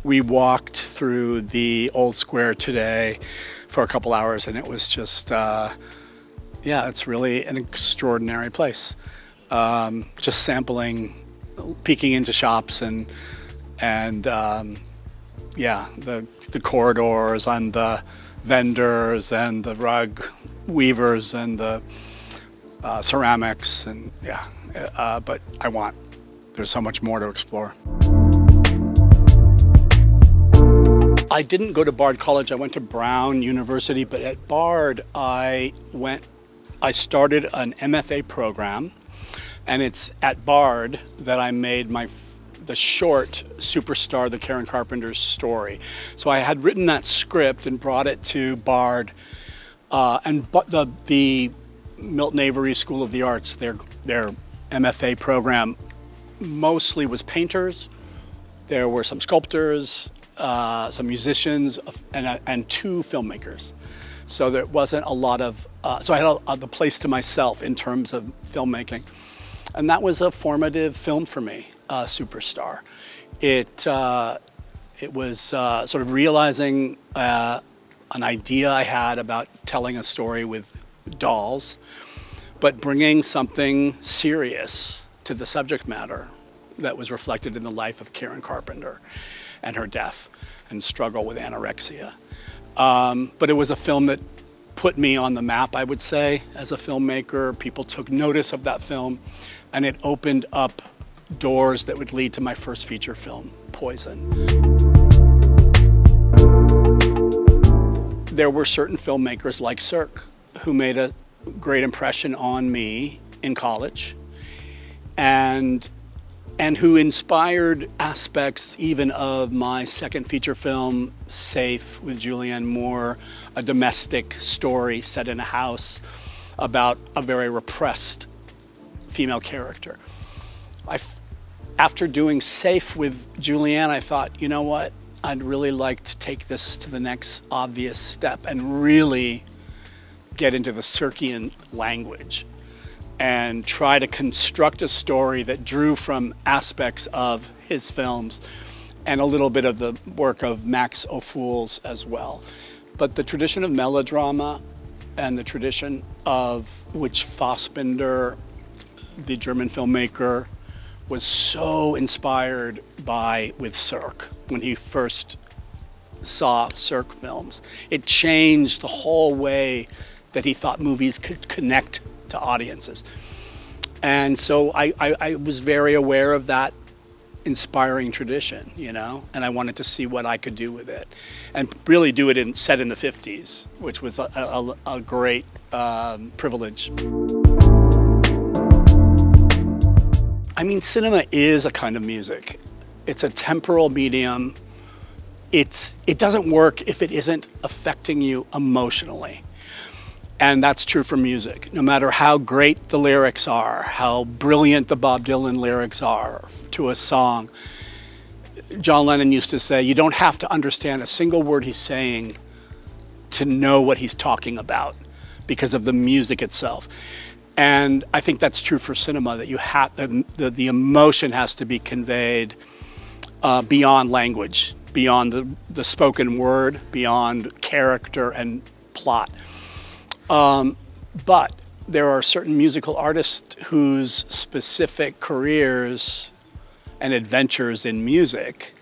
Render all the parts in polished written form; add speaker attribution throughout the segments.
Speaker 1: We walked through the old square today for a couple hours, and it was just, yeah, it's really an extraordinary place. Just sampling, peeking into shops, and yeah, the corridors and the vendors and the rug weavers and the ceramics, and yeah, but there's so much more to explore. I didn't go to Bard College, I went to Brown University, but at Bard I started an MFA program, and it's at Bard that I made the short Superstar, the Karen Carpenter Story. So I had written that script and brought it to Bard, and the Milton Avery School of the Arts, their MFA program mostly was painters. There were some sculptors, some musicians, and 2 filmmakers. So there wasn't a lot of, so I had the place to myself in terms of filmmaking. And that was a formative film for me, Superstar. It was sort of realizing an idea I had about telling a story with dolls, but bringing something serious to the subject matter that was reflected in the life of Karen Carpenter and her death and struggle with anorexia. But it was a film that put me on the map, I would say, as a filmmaker. People took notice of that film, and it opened up doors that would lead to my first feature film, Poison. There were certain filmmakers like Cirque who made a great impression on me in college, and who inspired aspects even of my second feature film, Safe, with Julianne Moore, a domestic story set in a house about a very repressed female character. After doing Safe with Julianne, I thought, you know what? I'd really like to take this to the next obvious step and really get into the Circean language and try to construct a story that drew from aspects of his films and a little bit of the work of Max Ophüls as well. But the tradition of melodrama and the tradition of which Fassbinder, the German filmmaker, was so inspired by with Cirque when he first saw Cirque films. It changed the whole way that he thought movies could connect to audiences. And so I was very aware of that inspiring tradition, you know, and I wanted to see what I could do with it and really do it set in the 50s, which was a great privilege. I mean, cinema is a kind of music. It's a temporal medium. It doesn't work if it isn't affecting you emotionally. And that's true for music. No matter how great the lyrics are, how brilliant the Bob Dylan lyrics are to a song, John Lennon used to say, you don't have to understand a single word he's saying to know what he's talking about because of the music itself. And I think that's true for cinema, that you have the emotion has to be conveyed beyond language, beyond the spoken word, beyond character and plot. But there are certain musical artists whose specific careers and adventures in music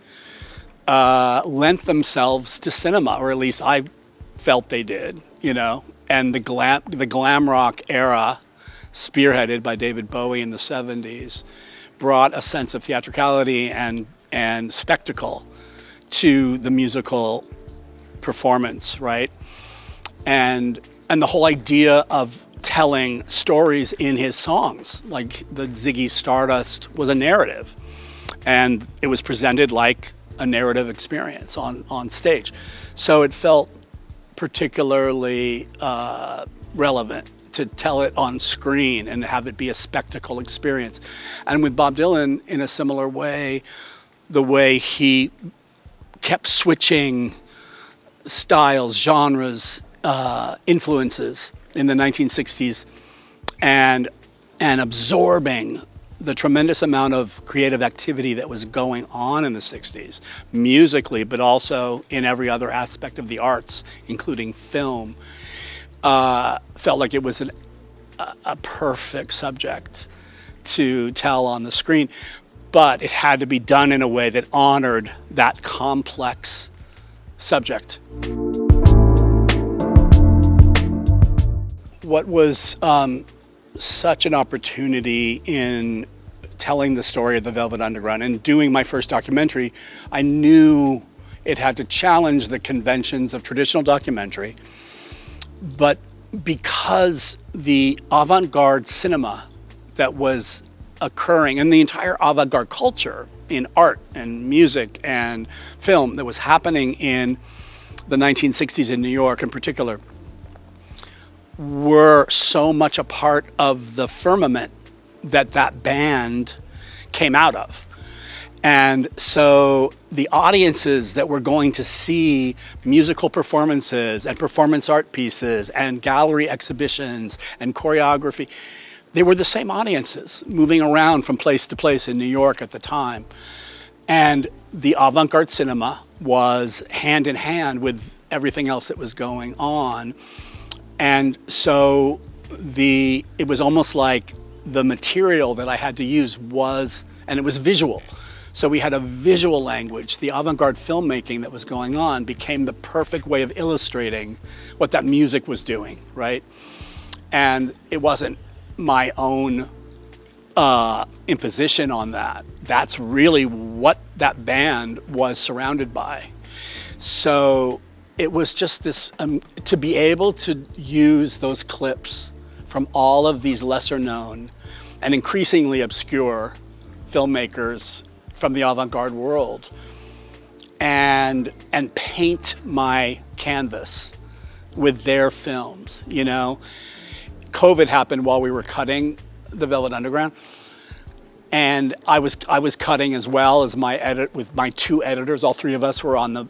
Speaker 1: lent themselves to cinema, or at least I felt they did, you know. And the glam rock era, spearheaded by David Bowie in the 70s, brought a sense of theatricality and spectacle to the musical performance, right? And the whole idea of telling stories in his songs, like the Ziggy Stardust was a narrative, and it was presented like a narrative experience on stage. So it felt particularly relevant to tell it on screen and have it be a spectacle experience. And with Bob Dylan, in a similar way, the way he kept switching styles, genres, influences in the 1960s and absorbing the tremendous amount of creative activity that was going on in the 60s, musically, but also in every other aspect of the arts, including film, felt like it was a perfect subject to tell on the screen. But it had to be done in a way that honored that complex subject. What was such an opportunity in telling the story of the Velvet Underground and doing my first documentary, I knew it had to challenge the conventions of traditional documentary, but because the avant-garde cinema that was occurring and the entire avant-garde culture in art and music and film that was happening in the 1960s in New York in particular were so much a part of the firmament that band came out of. And so the audiences that were going to see musical performances and performance art pieces and gallery exhibitions and choreography, they were the same audiences moving around from place to place in New York at the time. And the avant-garde cinema was hand in hand with everything else that was going on. And so it was almost like the material that I had to use was, and it was visual. So we had a visual language. The avant-garde filmmaking that was going on became the perfect way of illustrating what that music was doing, right? And it wasn't my own imposition on that. That's really what that band was surrounded by. So it was just this, to be able to use those clips from all of these lesser known and increasingly obscure filmmakers from the avant-garde world and paint my canvas with their films, you know. COVID happened while we were cutting the Velvet Underground, and I was cutting as well as with my two editors. All three of us were on the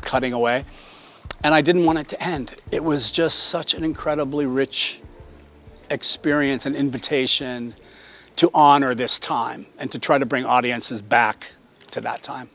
Speaker 1: cutting away, and I didn't want it to end. It was just such an incredibly rich experience and invitation to honor this time and to try to bring audiences back to that time.